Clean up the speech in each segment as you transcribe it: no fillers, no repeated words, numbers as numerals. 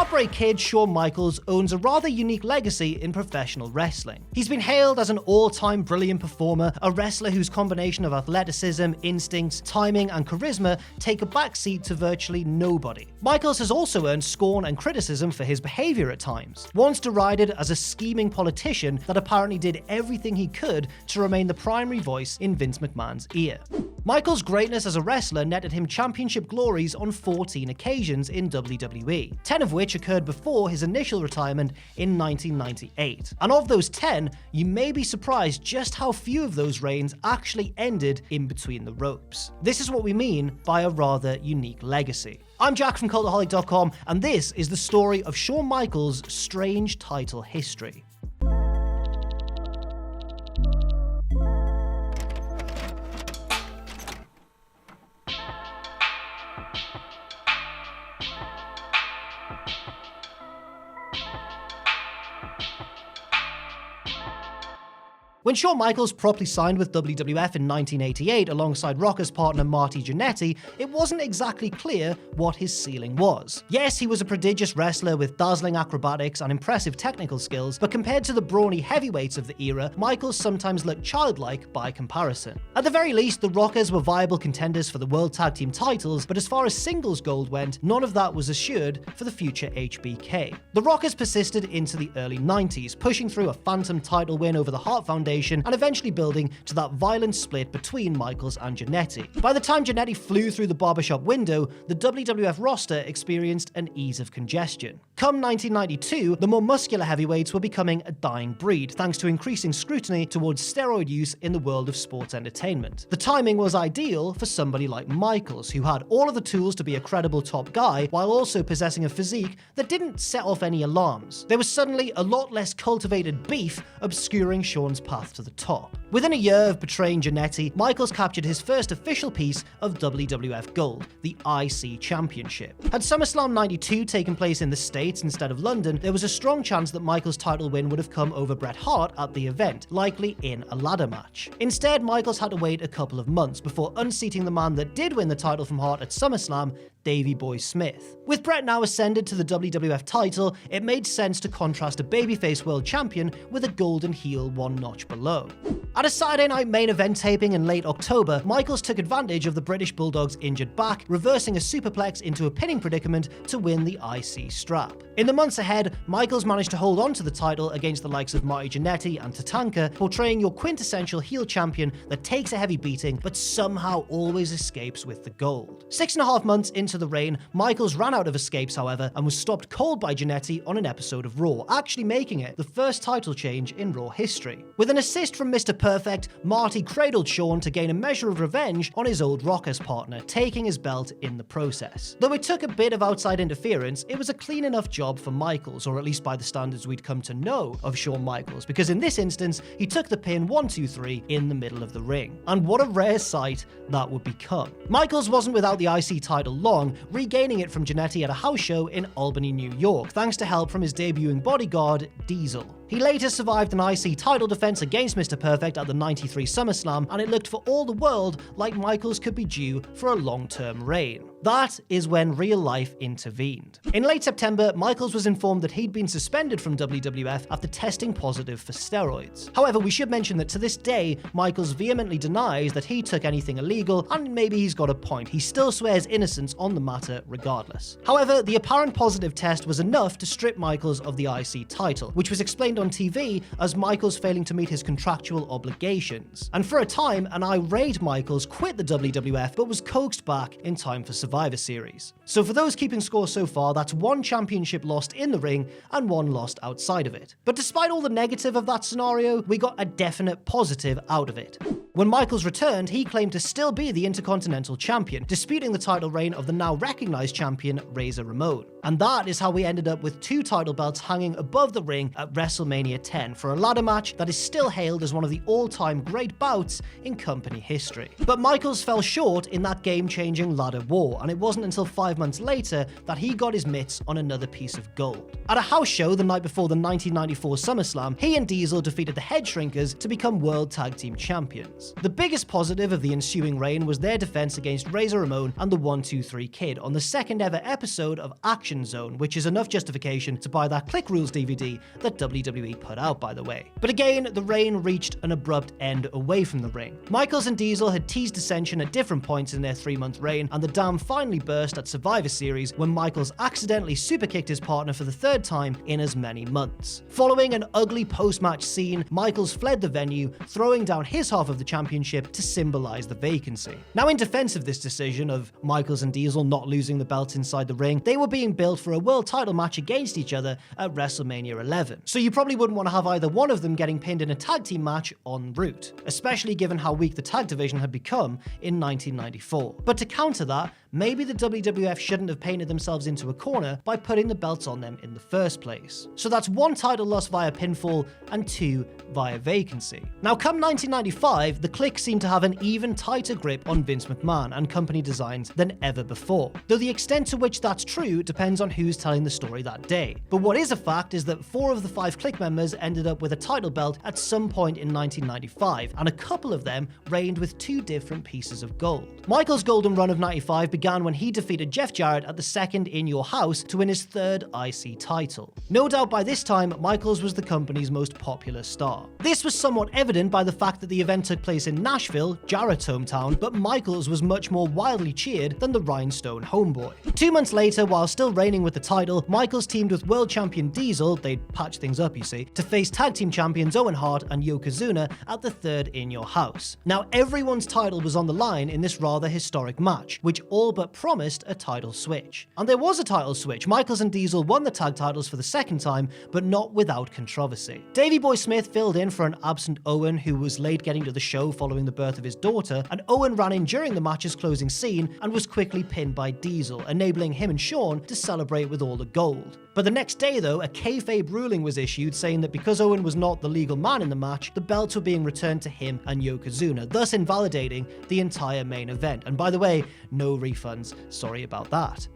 Heartbreak Kid Shawn Michaels owns a rather unique legacy in professional wrestling. He's been hailed as an all-time brilliant performer, a wrestler whose combination of athleticism, instincts, timing, and charisma take a backseat to virtually nobody. Michaels has also earned scorn and criticism for his behavior at times, once derided as a scheming politician that apparently did everything he could to remain the primary voice in Vince McMahon's ear. Michaels' greatness as a wrestler netted him championship glories on 14 occasions in WWE, 10 of which occurred before his initial retirement in 1998. And of those 10, you may be surprised just how few of those reigns actually ended in between the ropes. This is what we mean by a rather unique legacy. I'm Jack from Cultaholic.com, and this is the story of Shawn Michaels' strange title history. When Shawn Michaels properly signed with WWF in 1988 alongside Rocker's partner Marty Jannetty, it wasn't exactly clear what his ceiling was. Yes, he was a prodigious wrestler with dazzling acrobatics and impressive technical skills, but compared to the brawny heavyweights of the era, Michaels sometimes looked childlike by comparison. At the very least, the Rockers were viable contenders for the World Tag Team titles, but as far as singles gold went, none of that was assured for the future HBK. The Rockers persisted into the early 90s, pushing through a phantom title win over the Hart Foundation and eventually building to that violent split between Michaels and Jannetty. By the time Jannetty flew through the barbershop window, the WWF roster experienced an ease of congestion. Come 1992, the more muscular heavyweights were becoming a dying breed, thanks to increasing scrutiny towards steroid use in the world of sports entertainment. The timing was ideal for somebody like Michaels, who had all of the tools to be a credible top guy, while also possessing a physique that didn't set off any alarms. There was suddenly a lot less cultivated beef obscuring Shawn's path to the top. Within a year of betraying Jannetty, Michaels captured his first official piece of WWF gold, the IC Championship. Had SummerSlam 92 taken place in the States instead of London, there was a strong chance that Michaels' title win would have come over Bret Hart at the event, likely in a ladder match. Instead, Michaels had to wait a couple of months before unseating the man that did win the title from Hart at SummerSlam, Davey Boy Smith. With Bret now ascended to the WWF title, it made sense to contrast a babyface world champion with a golden heel one notch below. At a Saturday night main event taping in late October, Michaels took advantage of the British Bulldog's injured back, reversing a superplex into a pinning predicament to win the IC strap. In the months ahead, Michaels managed to hold on to the title against the likes of Marty Jannetty and Tatanka, portraying your quintessential heel champion that takes a heavy beating but somehow always escapes with the gold. 6.5 months into the reign, Michaels ran out of escapes, however, and was stopped cold by Jannetty on an episode of Raw, actually making it the first title change in Raw history. With an assist from Mr. Perfect, Marty cradled Shawn to gain a measure of revenge on his old Rockers partner, taking his belt in the process. Though it took a bit of outside interference, it was a clean enough job for Michaels, or at least by the standards we'd come to know of Shawn Michaels, because in this instance, he took the pin 1-2-3 in the middle of the ring. And what a rare sight that would become. Michaels wasn't without the IC title long, regaining it from Jannetty at a house show in Albany, New York, thanks to help from his debuting bodyguard, Diesel. He later survived an IC title defense against Mr. Perfect at the 93 SummerSlam, and it looked for all the world like Michaels could be due for a long-term reign. That is when real life intervened. In late September, Michaels was informed that he'd been suspended from WWF after testing positive for steroids. However, we should mention that to this day, Michaels vehemently denies that he took anything illegal, and maybe he's got a point. He still swears innocence on the matter regardless. However, the apparent positive test was enough to strip Michaels of the IC title, which was explained on TV as Michaels failing to meet his contractual obligations. And for a time, an irate Michaels quit the WWF but was coaxed back in time for Survivor Series. So for those keeping score so far, that's 1 championship lost in the ring and 1 lost outside of it. But despite all the negative of that scenario, we got a definite positive out of it. When Michaels returned, he claimed to still be the Intercontinental Champion, disputing the title reign of the now recognized champion, Razor Ramon. And that is how we ended up with 2 title belts hanging above the ring at WrestleMania 10 for a ladder match that is still hailed as one of the all-time great bouts in company history. But Michaels fell short in that game-changing ladder war, and it wasn't until 5 months later that he got his mitts on another piece of gold. At a house show the night before the 1994 SummerSlam, he and Diesel defeated the Head Shrinkers to become World Tag Team Champions. was. The biggest positive of the ensuing reign was their defense against Razor Ramon and the 1-2-3 Kid on the second ever episode of Action Zone, which is enough justification to buy that Click Rules DVD that WWE put out, by the way. But again, the reign reached an abrupt end away from the ring. Michaels and Diesel had teased dissension at different points in their 3-month reign, and the dam finally burst at Survivor Series when Michaels accidentally superkicked his partner for the 3rd time in as many months. Following an ugly post-match scene, Michaels fled the venue, throwing down his half of the championship to symbolize the vacancy. Now, in defense of this decision of Michaels and Diesel not losing the belts inside the ring, they were being built for a world title match against each other at WrestleMania 11. So you probably wouldn't want to have either one of them getting pinned in a tag team match en route, especially given how weak the tag division had become in 1994. But to counter that, maybe the WWF shouldn't have painted themselves into a corner by putting the belts on them in the first place. So that's 1 title loss via pinfall and 2 via vacancy. Now, come 1995, the Clique seemed to have an even tighter grip on Vince McMahon and company designs than ever before, though the extent to which that's true depends on who's telling the story that day. But what is a fact is that 4 of the 5 Clique members ended up with a title belt at some point in 1995, and a couple of them reigned with 2 different pieces of gold. Michael's golden run of 95 began when he defeated Jeff Jarrett at the second In Your House to win his 3rd IC title. No doubt by this time, Michaels was the company's most popular star. This was somewhat evident by the fact that the event took place in Nashville, Jarrett's hometown, but Michaels was much more wildly cheered than the Rhinestone homeboy. 2 months later, while still reigning with the title, Michaels teamed with world champion Diesel, they'd patch things up you see, to face tag team champions Owen Hart and Yokozuna at the 3rd In Your House. Now, everyone's title was on the line in this rather historic match, which all but promised a title switch. And there was a title switch. Michaels and Diesel won the tag titles for the 2nd time, but not without controversy. Davey Boy Smith filled in for an absent Owen who was late getting to the show following the birth of his daughter, and Owen ran in during the match's closing scene and was quickly pinned by Diesel, enabling him and Shawn to celebrate with all the gold. But the next day though, a kayfabe ruling was issued saying that because Owen was not the legal man in the match, the belts were being returned to him and Yokozuna, thus invalidating the entire main event. And by the way, no refunds, sorry about that.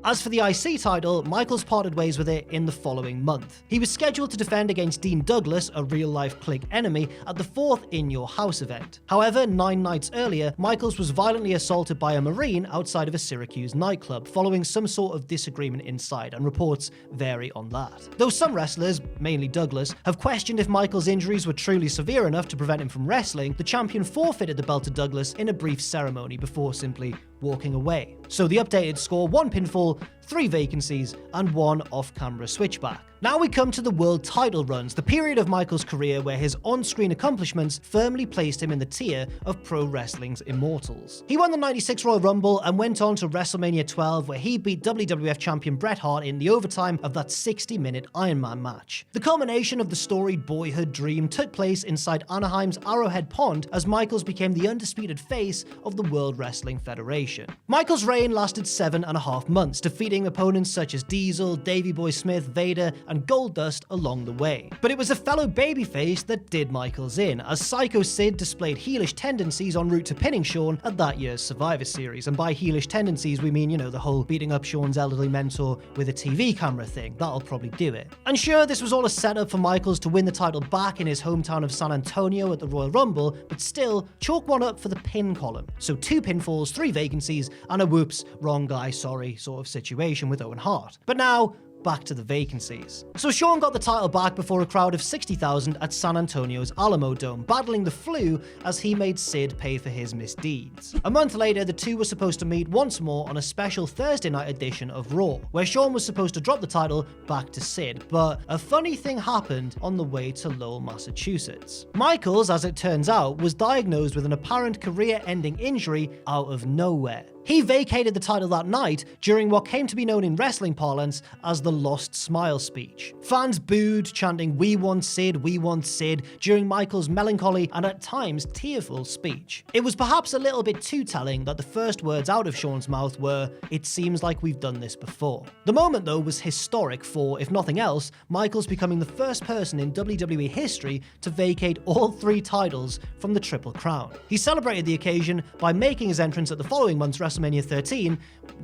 As for the IC title, Michaels parted ways with it in the following month. He was scheduled to defend against Dean Douglas, a real-life Clique enemy, at the 4th In Your House event. However, 9 nights earlier, Michaels was violently assaulted by a Marine outside of a Syracuse nightclub, following some sort of disagreement inside, and reports vary on that. Though some wrestlers, mainly Douglas, have questioned if Michaels' injuries were truly severe enough to prevent him from wrestling, the champion forfeited the belt to Douglas in a brief ceremony before simply walking away. So the updated score: 1 pinfall, 3 vacancies, and 1 off-camera switchback. Now we come to the world title runs, the period of Michaels' career where his on-screen accomplishments firmly placed him in the tier of pro wrestling's immortals. He won the '96 Royal Rumble and went on to WrestleMania 12, where he beat WWF champion Bret Hart in the overtime of that 60-minute Iron Man match. The culmination of the storied boyhood dream took place inside Anaheim's Arrowhead Pond as Michaels became the undisputed face of the World Wrestling Federation. Michaels' reign lasted 7.5 months, defeating opponents such as Diesel, Davey Boy Smith, Vader, and Goldust along the way. But it was a fellow babyface that did Michaels in, as Psycho Sid displayed heelish tendencies en route to pinning Shawn at that year's Survivor Series. And by heelish tendencies, we mean, the whole beating up Shawn's elderly mentor with a TV camera thing. That'll probably do it. And sure, this was all a setup for Michaels to win the title back in his hometown of San Antonio at the Royal Rumble, but still, chalk 1 up for the pin column. So 2 pinfalls, 3 vacancies, and a whoops, wrong guy, sorry sort of situation with Owen Hart. But now, back to the vacancies. So Shawn got the title back before a crowd of 60,000 at San Antonio's Alamo Dome, battling the flu as he made Sid pay for his misdeeds. A month later, the two were supposed to meet once more on a special Thursday night edition of Raw, where Shawn was supposed to drop the title back to Sid, but a funny thing happened on the way to Lowell, Massachusetts. Michaels, as it turns out, was diagnosed with an apparent career-ending injury out of nowhere. He vacated the title that night during what came to be known in wrestling parlance as the Lost Smile speech. Fans booed, chanting "We want Sid, we want Sid" during Michaels' melancholy and at times tearful speech. It was perhaps a little bit too telling that the first words out of Shawn's mouth were, "It seems like we've done this before." The moment though was historic for, if nothing else, Michaels becoming the first person in WWE history to vacate all 3 titles from the Triple Crown. He celebrated the occasion by making his entrance at the following month's WrestleMania 13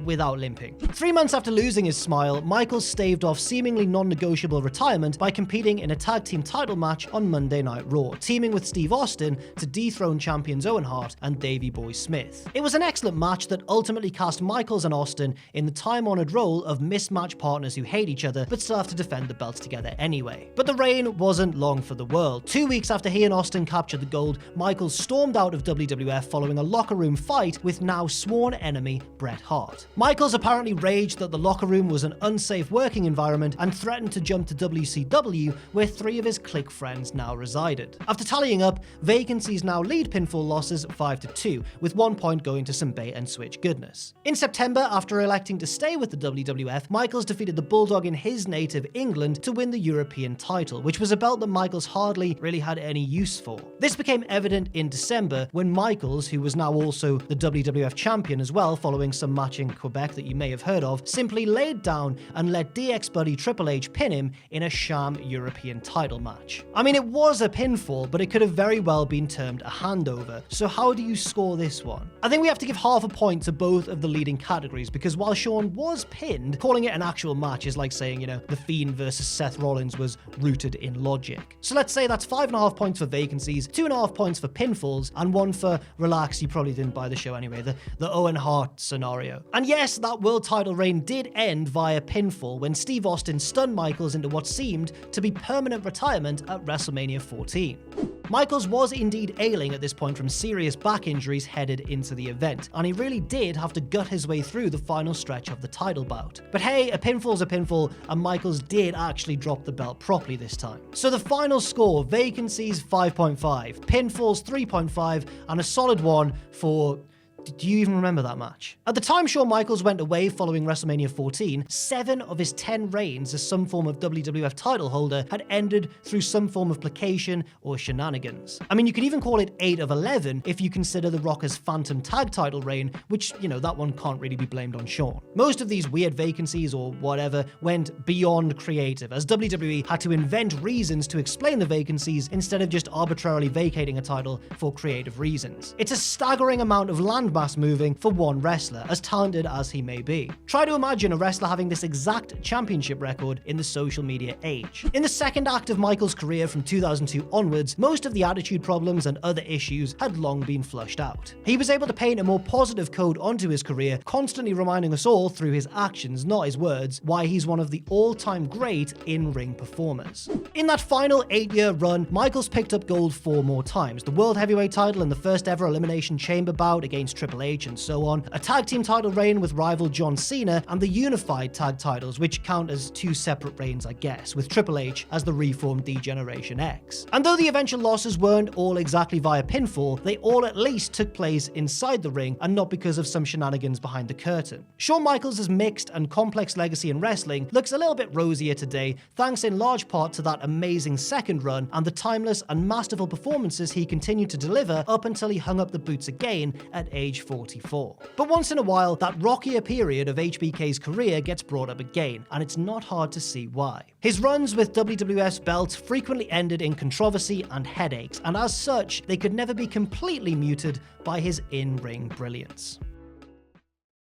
without limping. 3 months after losing his smile, Michaels staved off seemingly non-negotiable retirement by competing in a tag team title match on Monday Night Raw, teaming with Steve Austin to dethrone champions Owen Hart and Davey Boy Smith. It was an excellent match that ultimately cast Michaels and Austin in the time-honored role of mismatched partners who hate each other but still have to defend the belts together anyway. But the reign wasn't long for the world. 2 weeks after he and Austin captured the gold, Michaels stormed out of WWF following a locker room fight with now sworn enemy Bret Hart. Michaels apparently raged that the locker room was an unsafe working environment and threatened to jump to WCW, where 3 of his clique friends now resided. After tallying up, vacancies now lead pinfall losses 5-2, with 1 point going to some bait and switch goodness. In September, after electing to stay with the WWF, Michaels defeated the Bulldog in his native England to win the European title, which was a belt that Michaels hardly really had any use for. This became evident in December when Michaels, who was now also the WWF champion as well following some match in Quebec that you may have heard of, simply laid down and let DX buddy Triple H pin him in a sham European title match. I mean, it was a pinfall, but it could have very well been termed a handover. So how do you score this one? I think we have to give half a point to both of the leading categories, because while Shawn was pinned, calling it an actual match is like saying, you know, The Fiend versus Seth Rollins was rooted in logic. So let's say that's 5.5 points for vacancies, 2.5 points for pinfalls, and 1 for relax, you probably didn't buy the show anyway, the Owen Hart scenario. And yes, that world title reign did end via pinfall when Steve Austin stunned Michaels into what seemed to be permanent retirement at WrestleMania 14. Michaels was indeed ailing at this point from serious back injuries headed into the event, and he really did have to gut his way through the final stretch of the title bout. But hey, a pinfall's a pinfall, and Michaels did actually drop the belt properly this time. So the final score, vacancies 5.5, pinfalls 3.5, and a solid 1 for... Do you even remember that match? At the time Shawn Michaels went away following WrestleMania 14, 7 of his 10 reigns as some form of WWF title holder had ended through some form of placation or shenanigans. I mean, you could even call it 8 of 11 if you consider The Rocker's Phantom Tag title reign, which, you know, that one can't really be blamed on Shawn. Most of these weird vacancies or whatever went beyond creative, as WWE had to invent reasons to explain the vacancies instead of just arbitrarily vacating a title for creative reasons. It's a staggering amount of landmass moving for one wrestler, as talented as he may be. Try to imagine a wrestler having this exact championship record in the social media age. In the second act of Michaels' career from 2002 onwards, most of the attitude problems and other issues had long been flushed out. He was able to paint a more positive code onto his career, constantly reminding us all through his actions, not his words, why he's one of the all-time great in-ring performers. In that final 8-year run, Michaels picked up gold 4 more times, the World Heavyweight title in the first ever Elimination Chamber bout against Triple H and so on, a tag team title reign with rival John Cena, and the unified tag titles, which count as 2 separate reigns, I guess, with Triple H as the reformed D-Generation X. And though the eventual losses weren't all exactly via pinfall, they all at least took place inside the ring and not because of some shenanigans behind the curtain. Shawn Michaels' mixed and complex legacy in wrestling looks a little bit rosier today, thanks in large part to that amazing second run and the timeless and masterful performances he continued to deliver up until he hung up the boots again at age 44. But once in a while, that rockier period of HBK's career gets brought up again, and it's not hard to see why. His runs with WWF's belts frequently ended in controversy and headaches, and as such, they could never be completely muted by his in-ring brilliance.